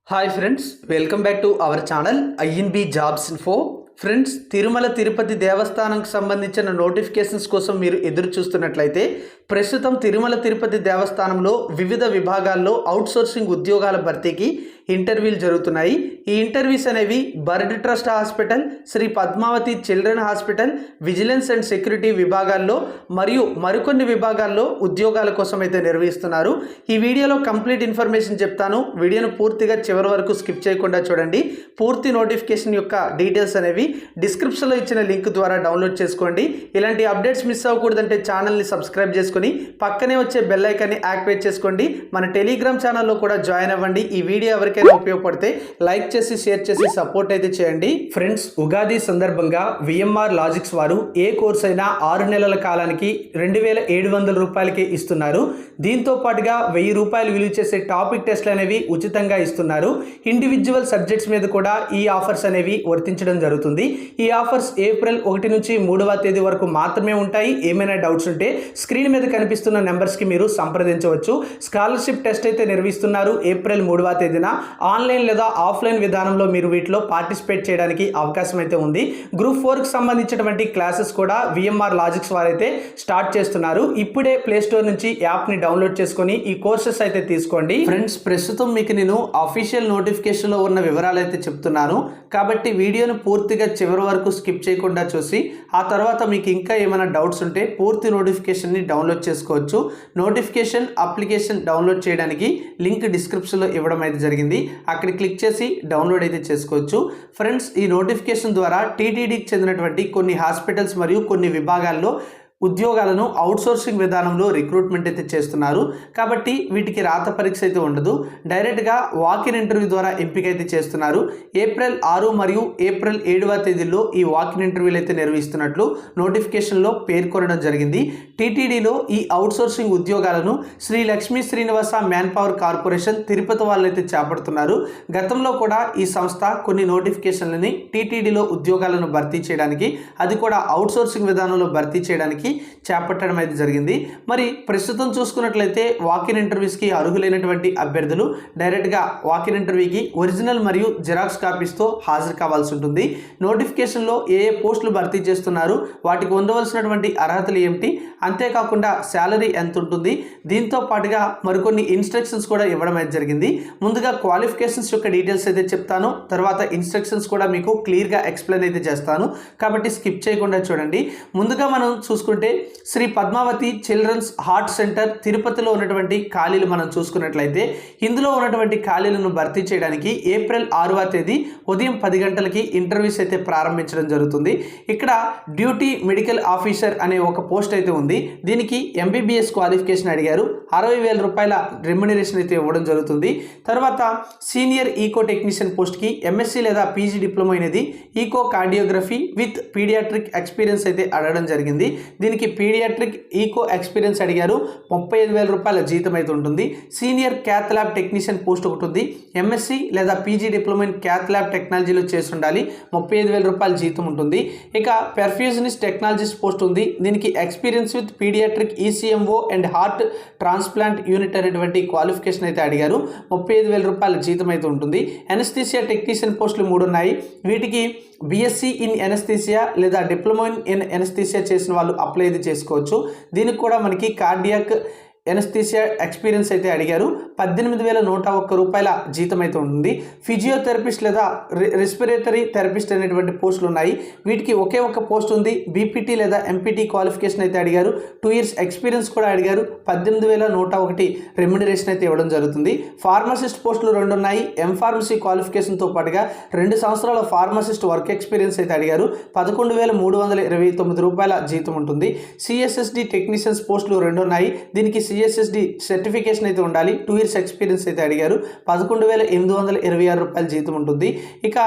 Hi friends, welcome back to our channel INB jobs info. Friends, Tirumala Tirupati దేవస్థానంకి సంబంధించిన notifications కోసం మీరు ఎదురు చూస్తున్నట్లయితే ప్రస్తుతం తిరుమల తిరుపతి దేవస్థానంలో వివిధ విభాగాల్లో అవుట్సోర్సింగ్ ఉద్యోగాల భర్తీకి ఇంటర్వ్యూలు జరుగుతున్నాయి. ఈ ఇంటర్వ్యూస్ అనేవి bird trust hospital, Sri Padmavathi children hospital, vigilance and security విభాగాల్లో మరియు మరికొన్ని విభాగాల్లో ఉద్యోగాల కోసం అయితే నిర్వహిస్తున్నారు. ఈ వీడియోలో కంప్లీట్ ఇన్ఫర్మేషన్ చెప్తాను. వీడియోను పూర్తిగా చివరి వరకు స్కిప్ చేయకుండా చూడండి. పూర్తి నోటిఫికేషన్ యొక్క డీటెయిల్స్ అనేవి డిస్క్రిప్షన్లో ఇచ్చిన లింక్ ద్వారా డౌన్లోడ్ చేసుకోండి. ఇలాంటి అప్డేట్స్ మిస్ అవ్వకూడదంటే ఛానల్ని సబ్స్క్రైబ్ చేసుకొని పక్కనే వచ్చే బెల్ ఐకాన్ని యాక్టివేట్ చేసుకోండి. మన టెలిగ్రామ్ ఛానల్లో కూడా జాయిన్ అవ్వండి. ఈ వీడియో ఎవరికైనా ఉపయోగపడితే లైక్ చేసి షేర్ చేసి సపోర్ట్ అయితే చేయండి. ఫ్రెండ్స్, ఉగాది సందర్భంగా విఎంఆర్ లాజిక్స్ వారు ఏ కోర్స్ అయినా 6 నెలల కాలానికి 2700 రూపాయలకి ఇస్తున్నారు. దీంతో పాటుగా 1000 రూపాయలు విలువ చేసే టాపిక్ టెస్ట్లు అనేవి ఉచితంగా ఇస్తున్నారు. ఇండివిజువల్ సబ్జెక్ట్స్ మీద కూడా ఈ ఆఫర్స్ అనేవి వర్తించడం జరుగుతుంది. ఈ ఆఫర్స్ ఏప్రిల్ 1 నుంచి 3వ తేదీ వరకు మాత్రమే ఉంటాయి. ఏమైనా డౌట్స్ ఉంటే స్క్రీన్ మీద కనిపిస్తున్న నెంబర్స్కి మీరు సంప్రదించవచ్చు. స్కాలర్షిప్ టెస్ట్ అయితే నిర్వహిస్తున్నారు. ఏప్రిల్ 3వ తేదీన ఆన్లైన్ లేదా ఆఫ్లైన్ విధానంలో మీరు వీటిలో పార్టిసిపేట్ చేయడానికి అవకాశం అయితే ఉంది. గ్రూప్ 4కి సంబంధించినటువంటి క్లాసెస్ కూడా విఎంఆర్ లాజిక్స్ వారైతే స్టార్ట్ చేస్తున్నారు. ఇప్పుడే ప్లే స్టోర్ నుంచి యాప్ని డౌన్లోడ్ చేసుకొని ఈ కోర్సెస్ అయితే తీసుకోండి. ఫ్రెండ్స్, ప్రస్తుతం మీకు నేను అఫీషియల్ నోటిఫికేషన్లో ఉన్న వివరాలు అయితే చెప్తున్నాను. కాబట్టి వీడియోను పూర్తిగా చివరి వరకు స్కిప్ చేయకుండా చూసి ఆ తర్వాత మీకు ఇంకా ఏమైనా డౌట్స్ ఉంటే పూర్తి నోటిఫికేషన్ని డౌన్లోడ్ చేసుకోవచ్చు. నోటిఫికేషన్ అప్లికేషన్ డౌన్లోడ్ చేయడానికి లింక్ డిస్క్రిప్షన్లో ఇవ్వడం అయితే జరిగింది. అక్కడ క్లిక్ చేసి డౌన్లోడ్ అయితే చేసుకోవచ్చు. ఫ్రెండ్స్, ఈ నోటిఫికేషన్ ద్వారా టీటీడీకి చెందినటువంటి కొన్ని హాస్పిటల్స్ మరియు కొన్ని విభాగాల్లో ఉద్యోగాలను అవుట్సోర్సింగ్ విధానంలో రిక్రూట్మెంట్ అయితే చేస్తున్నారు. కాబట్టి వీటికి రాత పరీక్ష అయితే ఉండదు. డైరెక్ట్గా వాకిన్ ఇంటర్వ్యూ ద్వారా ఎంపిక అయితే చేస్తున్నారు. ఏప్రిల్ 6 మరియు ఏప్రిల్ 7వ తేదీల్లో ఈ వాకిన్ ఇంటర్వ్యూలు అయితే నిర్వహిస్తున్నట్లు నోటిఫికేషన్లో పేర్కొనడం జరిగింది. టీటీడీలో ఈ అవుట్సోర్సింగ్ ఉద్యోగాలను Sri Lakshmi Srinivasa manpower corporation Tirupati వాళ్ళు అయితే చేపడుతున్నారు. గతంలో కూడా ఈ సంస్థ కొన్ని నోటిఫికేషన్లని టీటీడీలో ఉద్యోగాలను భర్తీ చేయడానికి, అది కూడా అవుట్సోర్సింగ్ విధానంలో భర్తీ చేయడానికి చేపట్టడం అయితే జరిగింది. మరి ప్రస్తుతం చూసుకున్నట్లయితే వాకిన్ ఇంటర్వ్యూస్కి అర్హులైనటువంటి అభ్యర్థులు డైరెక్ట్గా వాకిన్ ఇంటర్వ్యూకి ఒరిజినల్ మరియు జిరాక్స్ కాపీస్తో హాజరు కావాల్సి ఉంటుంది. నోటిఫికేషన్లో ఏ పోస్టులు భర్తీ చేస్తున్నారు, వాటికి ఉండవలసినటువంటి అర్హతలు ఏమిటి, అంతేకాకుండా శాలరీ ఎంత ఉంటుంది, దీంతో పాటుగా మరికొన్ని ఇన్స్ట్రక్షన్స్ కూడా ఇవ్వడం అయితే జరిగింది. ముందుగా క్వాలిఫికేషన్స్ యొక్క డీటెయిల్స్ అయితే చెప్తాను, తర్వాత ఇన్స్ట్రక్షన్స్ కూడా మీకు క్లియర్గా ఎక్స్ప్లెయిన్ అయితే చేస్తాను. కాబట్టి స్కిప్ చేయకుండా చూడండి. ముందుగా మనం చూసుకుంటే Sri Padmavathi children's heart centre తిరుపతిలో ఉన్నటువంటి ఖాళీలు మనం చూసుకున్నట్లయితే ఇందులో ఉన్నటువంటి ఖాళీలను భర్తీ చేయడానికి ఏప్రిల్ 6వ తేదీ ఉదయం 10 గంటలకి ఇంటర్వ్యూస్ అయితే ప్రారంభించడం జరుగుతుంది. ఇక్కడ డ్యూటీ మెడికల్ ఆఫీసర్ అనే ఒక పోస్ట్ అయితే ఉంది. దీనికి ఎంబీబీఎస్ క్వాలిఫికేషన్ అడిగారు. 60,000 రూపాయల రెమ్యునరేషన్ అయితే ఇవ్వడం జరుగుతుంది. తర్వాత సీనియర్ ఈకో టెక్నీషియన్ పోస్ట్కి ఎంఎస్సీ లేదా పీజీ డిప్లొమా అనేది echocardiography with paediatric experience అయితే అడగడం జరిగింది. దీనికి పీడియాట్రిక్ ఈకో ఎక్స్పీరియన్స్ అడిగారు. 35,000 రూపాయల జీతం అయితే ఉంటుంది. Senior cath lab technician post ఒకటి ఉంది. ఎంఎస్సీ లేదా PG diploma in cath lab టెక్నాలజీలో చేసి ఉండాలి. 35,000 రూపాయల జీతం ఉంటుంది. ఇక పెర్ఫ్యూజనిస్ట్ టెక్నాలజిస్ట్ పోస్ట్ ఉంది. దీనికి experience with paediatric ECMO and heart transplant unit అనేటువంటి క్వాలిఫికేషన్ అయితే అడిగారు. 35,000 రూపాయల జీతం అయితే ఉంటుంది. ఎనస్థీసియా టెక్నీషియన్ పోస్టులు 3 ఉన్నాయి. వీటికి బీఎస్సీ ఇన్ ఎనస్థీసియా లేదా డిప్లొమా ఇన్ ఎనస్థీసియా చేసిన వాళ్ళు అప్లై అయితే చేసుకోవచ్చు. దీనికి కూడా మనకి కార్డియాక్ ఎనస్థీసియా ఎక్స్పీరియన్స్ అయితే అడిగారు. 18,101 రూపాయల జీతం అయితే ఉంటుంది. ఫిజియోథెరపిస్ట్ లేదా రెస్పిరేటరీ థెరపిస్ట్ అనేటువంటి పోస్టులు ఉన్నాయి. వీటికి ఒకే ఒక పోస్ట్ ఉంది. బీపీటీ లేదా ఎంపీటీ క్వాలిఫికేషన్ అయితే అడిగారు. 2 ఇయర్స్ ఎక్స్పీరియన్స్ కూడా అడిగారు. 18,101 రెమ్యునరేషన్ అయితే ఇవ్వడం జరుగుతుంది. ఫార్మసిస్ట్ పోస్టులు 2 ఉన్నాయి. ఎంఫార్మసీ క్వాలిఫికేషన్తో పాటుగా 2 సంవత్సరాల ఫార్మసిస్ట్ వర్క్ ఎక్స్పీరియన్స్ అయితే అడిగారు. 11,329 రూపాయల జీతం ఉంటుంది. సిఎస్ఎస్డి టెక్నీషియన్స్ పోస్టులు 2 ఉన్నాయి. దీనికి సిఎస్ఎస్డి సర్టిఫికేషన్ అయితే ఉండాలి. 2 ఇయర్స్ ఎక్స్పీరియన్స్ అయితే అడిగారు. 11,826 రూపాయల జీతం ఉంటుంది. ఇక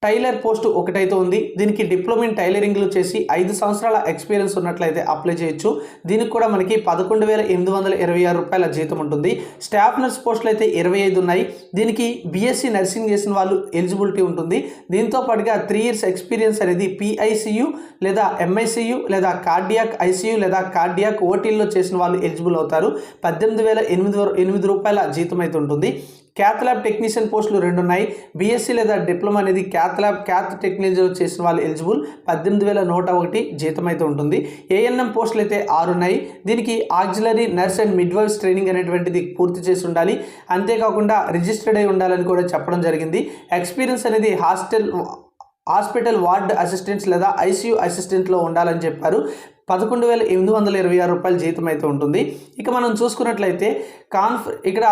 టైలర్ పోస్ట్ ఒకటైతే ఉంది. దీనికి డిప్లొమా ఇన్ టైలరింగ్లో చేసి 5 సంవత్సరాల ఎక్స్పీరియన్స్ ఉన్నట్లయితే అప్లై చేయొచ్చు. దీనికి కూడా మనకి 11,826 రూపాయల జీతం ఉంటుంది. స్టాఫ్ నర్స్ పోస్టులు అయితే 25 ఉన్నాయి. దీనికి బీఎస్సీ నర్సింగ్ చేసిన వాళ్ళు ఎలిజిబిలిటీ ఉంటుంది. దీంతో పాటుగా 3 years ఎక్స్పీరియన్స్ అనేది PICU లేదా MICU లేదా కార్డియాక్ ICU లేదా కార్డియాక్ ఓటీల్లో చేసిన వాళ్ళు ఎలిజిబుల్ అవుతారు. 18,008 రూపాయల జీతం అయితే ఉంటుంది. క్యాత్ ల్యాబ్ టెక్నీషియన్ పోస్టులు 2 ఉన్నాయి. బీఎస్సీ లేదా డిప్లొమా అనేది క్యాత్ టెక్నాలజీలో చేసిన వాళ్ళు ఎలిజిబుల్. 18,101 జీతం అయితే ఉంటుంది. ANM పోస్టులు అయితే 6 ఉన్నాయి. దీనికి auxiliary nurse and midwifes training అనేటువంటిది పూర్తి చేసి ఉండాలి. అంతేకాకుండా రిజిస్టర్డ్ అయి ఉండాలని కూడా చెప్పడం జరిగింది. ఎక్స్పీరియన్స్ అనేది హాస్పిటల్ వార్డ్ అసిస్టెంట్స్ లేదా ICU అసిస్టెంట్లో ఉండాలని చెప్పారు. 11,826 రూపాయల జీతం అయితే ఉంటుంది. ఇక మనం చూసుకున్నట్లయితే ఇక్కడ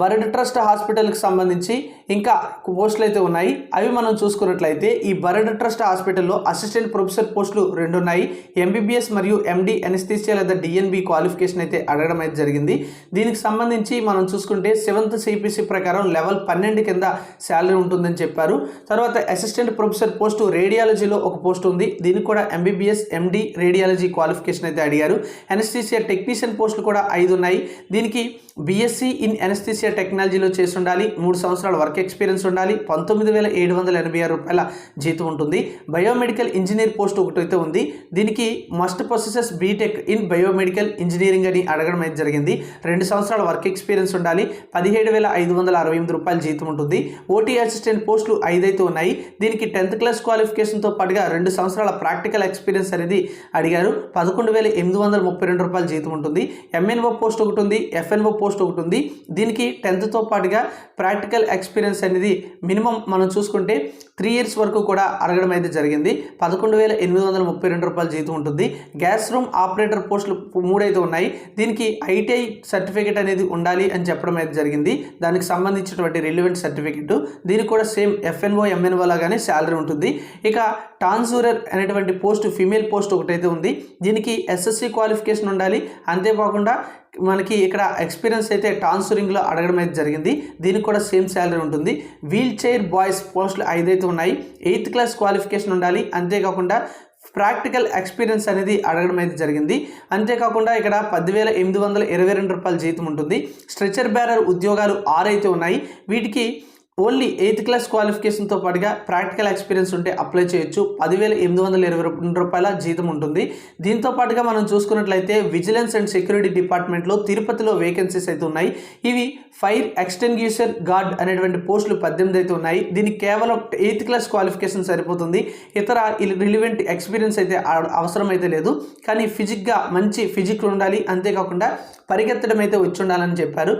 బర్డ్ ట్రస్ట్ హాస్పిటల్కి సంబంధించి ఇంకా పోస్టులు అయితే ఉన్నాయి. అవి మనం చూసుకున్నట్లయితే ఈ బర్డ్ ట్రస్ట్ హాస్పిటల్లో అసిస్టెంట్ ప్రొఫెసర్ పోస్టులు 2 ఉన్నాయి. MBBS మరియు MD అనస్థీసియా లేదా DNB క్వాలిఫికేషన్ అయితే అడగడం అయితే జరిగింది. దీనికి సంబంధించి మనం చూసుకుంటే 7th CPC ప్రకారం లెవెల్ 12 కింద శాలరీ ఉంటుందని చెప్పారు. తర్వాత అసిస్టెంట్ ప్రొఫెసర్ పోస్టు రేడియాలజీలో ఒక పోస్ట్ ఉంది. దీనికి కూడా MBBS MD రేడియాలజీ క్వాలిఫికేషన్ అయితే అడిగారు. అనస్థీసియా టెక్నీషియన్ పోస్టులు కూడా 5 ఉన్నాయి. దీనికి BSc ఇన్ అనస్థీసియా టెక్నాలజీలో చేసి ఉండాలి. 3 సంవత్సరాల వర్క్ ఎక్స్పీరియన్స్ ఉండాలి. 19,786 రూపాయల జీతం ఉంటుంది. బయోమెడికల్ ఇంజనీర్ పోస్ట్ ఒకటి అయితే ఉంది. దీనికి must possesses BTech in biomedical engineering అని అడగడం అయితే జరిగింది. 2 సంవత్సరాల వర్క్ ఎక్స్పీరియన్స్ ఉండాలి. 17,568 రూపాయల జీతం ఉంటుంది. OT అసిస్టెంట్ పోస్టులు 5 అయితే ఉన్నాయి. దీనికి 10th క్లాస్ క్వాలిఫికేషన్తో పాటుగా 2 సంవత్సరాల ప్రాక్టికల్ ఎక్స్పీరియన్స్ అనేది అడిగారు. 11,832 రూపాయల జీతం ఉంటుంది. MNO పోస్ట్ ఒకటి ఉంది. FNO పోస్ట్ ఒకటి ఉంది. దీనికి 10th పాటుగా ప్రాక్టికల్ ఎక్స్పీరియన్స్ అనేది మినిమం మనం చూసుకుంటే 3 years వరకు కూడా అడగడం అయితే జరిగింది. 11,832 రూపాయల జీతం ఉంటుంది. గ్యాస్ రూమ్ ఆపరేటర్ పోస్టులు 3 అయితే ఉన్నాయి. దీనికి ITI సర్టిఫికేట్ అనేది ఉండాలి అని చెప్పడం అయితే జరిగింది. దానికి సంబంధించినటువంటి రిలివెంట్ సర్టిఫికేట్. దీనికి కూడా సేమ్ FNO MNO లాగానే శాలరీ ఉంటుంది. ఇక టాన్సూరర్ అనేటువంటి పోస్ట్ ఫీమేల్ పోస్ట్ ఒకటైతే ఉంది. దీనికి SSC క్వాలిఫికేషన్ ఉండాలి. అంతేకాకుండా మనకి ఇక్కడ ఎక్స్పీరియన్స్ అయితే టాన్సూరింగ్లో అడగడం అయితే జరిగింది. దీనికి కూడా సేమ్ శాలరీ ఉంటుంది. వీల్ చైర్ బాయ్స్ పోస్టులు 5 అయితే ఉన్నాయి. 8th క్లాస్ క్వాలిఫికేషన్ ఉండాలి. అంతేకాకుండా ప్రాక్టికల్ ఎక్స్పీరియన్స్ అనేది అడగడం అయితే జరిగింది. అంతేకాకుండా ఇక్కడ 10,822 రూపాయల జీతం ఉంటుంది. స్ట్రెచర్ బ్యారర్ ఉద్యోగాలు 6 అయితే ఉన్నాయి. వీటికి ఓన్లీ 8th క్లాస్ క్వాలిఫికేషన్తో పాటుగా ప్రాక్టికల్ ఎక్స్పీరియన్స్ ఉంటే అప్లై చేయొచ్చు. 10,822 రూపాయల జీతం ఉంటుంది. దీంతో పాటుగా మనం చూసుకున్నట్లయితే విజిలెన్స్ అండ్ సెక్యూరిటీ డిపార్ట్మెంట్లో తిరుపతిలో వేకెన్సీస్ అయితే ఉన్నాయి. ఇవి ఫైర్ ఎక్స్టెంగ్యూషర్ గార్డ్ అనేటువంటి పోస్టులు 18 అయితే ఉన్నాయి. దీనికి కేవలం 8th క్లాస్ క్వాలిఫికేషన్ సరిపోతుంది. ఇతర రిలివెంట్ ఎక్స్పీరియన్స్ అయితే అవసరం అయితే లేదు. కానీ మంచి ఫిజిక్ ఉండాలి. అంతేకాకుండా పరిగెత్తడం అయితే వచ్చి ఉండాలని చెప్పారు.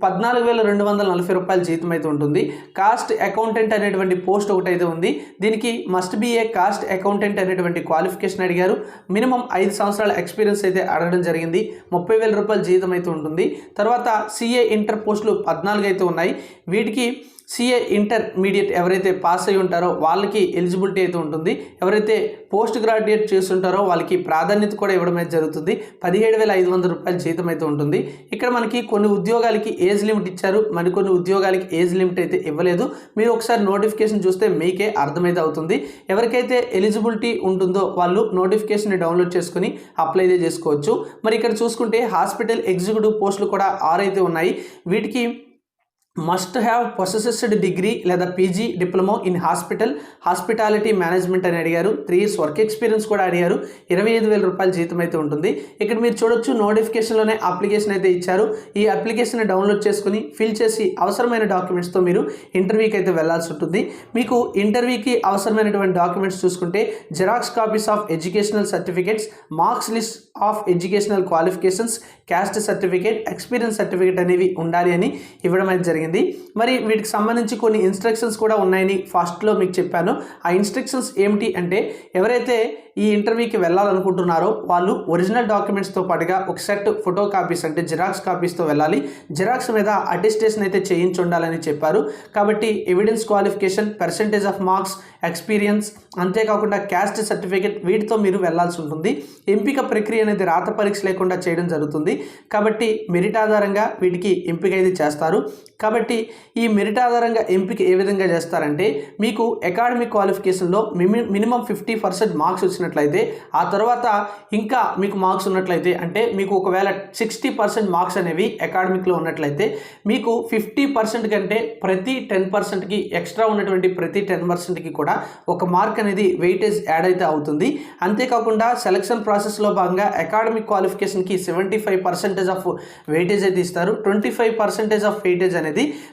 14,240 రూపాయల జీతం అయితే ఉంటుంది. కాస్ట్ అకౌంటెంట్ అనేటువంటి పోస్ట్ ఒకటైతే ఉంది. దీనికి must be A cost accountant అనేటువంటి క్వాలిఫికేషన్ అడిగారు. మినిమం 5 సంవత్సరాల ఎక్స్పీరియన్స్ అయితే అడగడం జరిగింది. 30,000 రూపాయల జీతం అయితే ఉంటుంది. తర్వాత CA ఇంటర్ పోస్టులు 14 అయితే ఉన్నాయి. వీటికి CA ఇంటర్మీడియట్ ఎవరైతే పాస్ అయి ఉంటారో వాళ్ళకి ఎలిజిబిలిటీ అయితే ఉంటుంది. ఎవరైతే పోస్ట్ గ్రాడ్యుయేట్ చేస్తుంటారో వాళ్ళకి ప్రాధాన్యత కూడా ఇవ్వడం అయితే జరుగుతుంది. 17,500 రూపాయల జీతం అయితే ఉంటుంది. ఇక్కడ మనకి కొన్ని ఉద్యోగాలకి ఏజ్ లిమిట్ ఇచ్చారు. మరికొన్ని ఉద్యోగాలకి ఏజ్ లిమిట్ అయితే ఇవ్వలేదు. మీరు ఒకసారి నోటిఫికేషన్ చూస్తే మీకే అర్థమైతే అవుతుంది. ఎవరికైతే ఎలిజిబిలిటీ ఉంటుందో వాళ్ళు నోటిఫికేషన్ని డౌన్లోడ్ చేసుకుని అప్లై చేసుకోవచ్చు. మరి ఇక్కడ చూసుకుంటే హాస్పిటల్ ఎగ్జిక్యూటివ్ పోస్టులు కూడా 6 అయితే ఉన్నాయి. వీటికి మస్ట్ హ్యావ్ పొసెస్డ్ డిగ్రీ లేదా PG diploma in hospitality management అని అడిగారు. 3 years వర్క్ ఎక్స్పీరియన్స్ కూడా అడిగారు. 25,000 రూపాయల జీతం అయితే ఉంటుంది. ఇక్కడ మీరు చూడొచ్చు నోటిఫికేషన్లోనే అప్లికేషన్ అయితే ఇచ్చారు. ఈ అప్లికేషన్ డౌన్లోడ్ చేసుకుని ఫిల్ చేసి అవసరమైన డాక్యుమెంట్స్తో మీరు ఇంటర్వ్యూకి అయితే వెళ్లాల్సి ఉంటుంది. మీకు ఇంటర్వ్యూకి అవసరమైనటువంటి డాక్యుమెంట్స్ చూసుకుంటే xerox copies of educational certificates, marks list of educational qualifications, caste certificate, experience certificate అనేవి ఉండాలి అని ఇవ్వడం అయితే జరిగింది. మరి వీటికి సంబంధించి కొన్ని ఇన్స్ట్రక్షన్స్ కూడా ఉన్నాయని ఫస్ట్లో మీకు చెప్పాను. ఆ ఇన్స్ట్రక్షన్స్ ఏమిటి అంటే ఎవరైతే ఈ ఇంటర్వ్యూకి వెళ్ళాలనుకుంటున్నారో వాళ్ళు ఒరిజినల్ డాక్యుమెంట్స్తో పాటుగా ఒక సెట్ ఫోటో కాపీస్ అంటే జిరాక్స్ కాపీస్తో వెళ్ళాలి. జిరాక్స్ మీద అటెస్టేషన్ అయితే చేయించి ఉండాలని చెప్పారు. కాబట్టి evidence qualification, percentage of marks, experience, అంతేకాకుండా క్యాస్ట్ సర్టిఫికేట్ వీటితో మీరు వెళ్లాల్సి ఉంటుంది. ఎంపిక ప్రక్రియ అనేది రాత పరీక్ష లేకుండా చేయడం జరుగుతుంది. కాబట్టి మెరిట్ ఆధారంగా వీటికి ఎంపిక అయితే చేస్తారు. కాబట్టి ఈ మెరిట్ ఆధారంగా ఎంపిక ఏ విధంగా చేస్తారంటే, మీకు అకాడమిక్ క్వాలిఫికేషన్లో మినిమం 50% మార్క్స్ వచ్చినట్లయితే, ఆ తర్వాత ఇంకా మీకు మార్క్స్ ఉన్నట్లయితే, అంటే మీకు ఒకవేళ 60% మార్క్స్ అనేవి అకాడమిక్లో ఉన్నట్లయితే మీకు 50% కంటే ప్రతి 10%కి ఎక్స్ట్రా ఉన్నటువంటి ప్రతి 10%కి కూడా ఒక మార్క్ అనేది వెయిటేజ్ యాడ్ అయితే అవుతుంది. అంతేకాకుండా సెలక్షన్ ప్రాసెస్లో భాగంగా అకాడమిక్ క్వాలిఫికేషన్కి 75% ఆఫ్ వెయిటేజ్ అయితే ఇస్తారు. 25% ఆఫ్ వెయిటేజ్ అనేది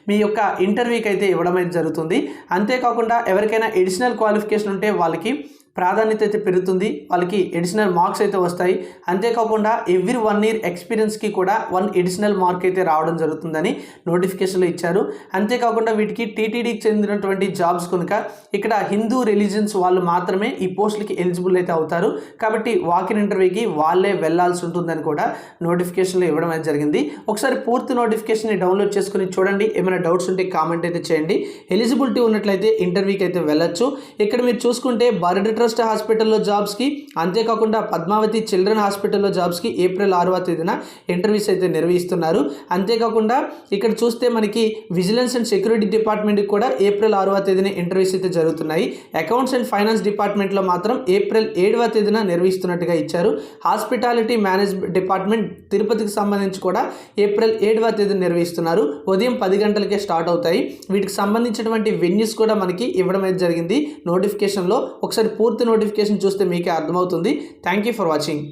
మీ యొక్క ఇంటర్వ్యూకి అయితే ఇవ్వడం అయితే జరుగుతుంది. అంతేకాకుండా ఎవరికైనా ఎడిషనల్ క్వాలిఫికేషన్ ఉంటే వాళ్ళకి ప్రాధాన్యత అయితే పెరుగుతుంది, వాళ్ళకి ఎడిషనల్ మార్క్స్ అయితే వస్తాయి. అంతేకాకుండా ఎవ్రీ 1 year ఎక్స్పీరియన్స్కి కూడా 1 ఎడిషనల్ మార్క్ అయితే రావడం జరుగుతుందని నోటిఫికేషన్లో ఇచ్చారు. అంతేకాకుండా వీటికి టీటీడీకి చెందినటువంటి జాబ్స్ కనుక ఇక్కడ హిందూ రిలీజియన్స్ వాళ్ళు మాత్రమే ఈ పోస్టులకి ఎలిజిబుల్ అయితే అవుతారు. కాబట్టి వాకిన్ ఇంటర్వ్యూకి వాళ్ళే వెళ్లాల్సి ఉంటుందని కూడా నోటిఫికేషన్లో ఇవ్వడం అయితే జరిగింది. ఒకసారి పూర్తి నోటిఫికేషన్ని డౌన్లోడ్ చేసుకుని చూడండి. ఏమైనా డౌట్స్ ఉంటే కామెంట్ అయితే చేయండి. ఎలిజిబిలిటీ ఉన్నట్లయితే ఇంటర్వ్యూకి అయితే వెళ్ళొచ్చు. ఇక్కడ మీరు చూసుకుంటే బర్డ్ ట్రస్ట్ హాస్పిటల్లో జాబ్స్కి, అంతేకాకుండా పద్మావతి చిల్డ్రన్ హాస్పిటల్లో జాబ్స్కి ఏప్రిల్ 6వ తేదీన ఇంటర్వ్యూస్ అయితే నిర్వహిస్తున్నారు. అంతేకాకుండా ఇక్కడ చూస్తే మనకి విజిలెన్స్ అండ్ సెక్యూరిటీ డిపార్ట్మెంట్కి కూడా ఏప్రిల్ 6వ తేదీన ఇంటర్వ్యూస్ అయితే జరుగుతున్నాయి. అకౌంట్స్ అండ్ ఫైనాన్స్ డిపార్ట్మెంట్లో మాత్రం ఏప్రిల్ 7వ తేదీన నిర్వహిస్తున్నట్టుగా ఇచ్చారు. హాస్పిటాలిటీ మేనేజ్మెంట్ డిపార్ట్మెంట్ తిరుపతికి సంబంధించి కూడా ఏప్రిల్ 7వ తేదీన నిర్వహిస్తున్నారు. ఉదయం 10 గంటలకే స్టార్ట్ అవుతాయి. వీటికి సంబంధించినటువంటి వెన్యూస్ కూడా మనకి ఇవ్వడం అయితే జరిగింది నోటిఫికేషన్లో. ఒకసారి పూర్తి నోటిఫికేషన్ చూస్తే మీకే అర్థమవుతుంది. Thank you for watching.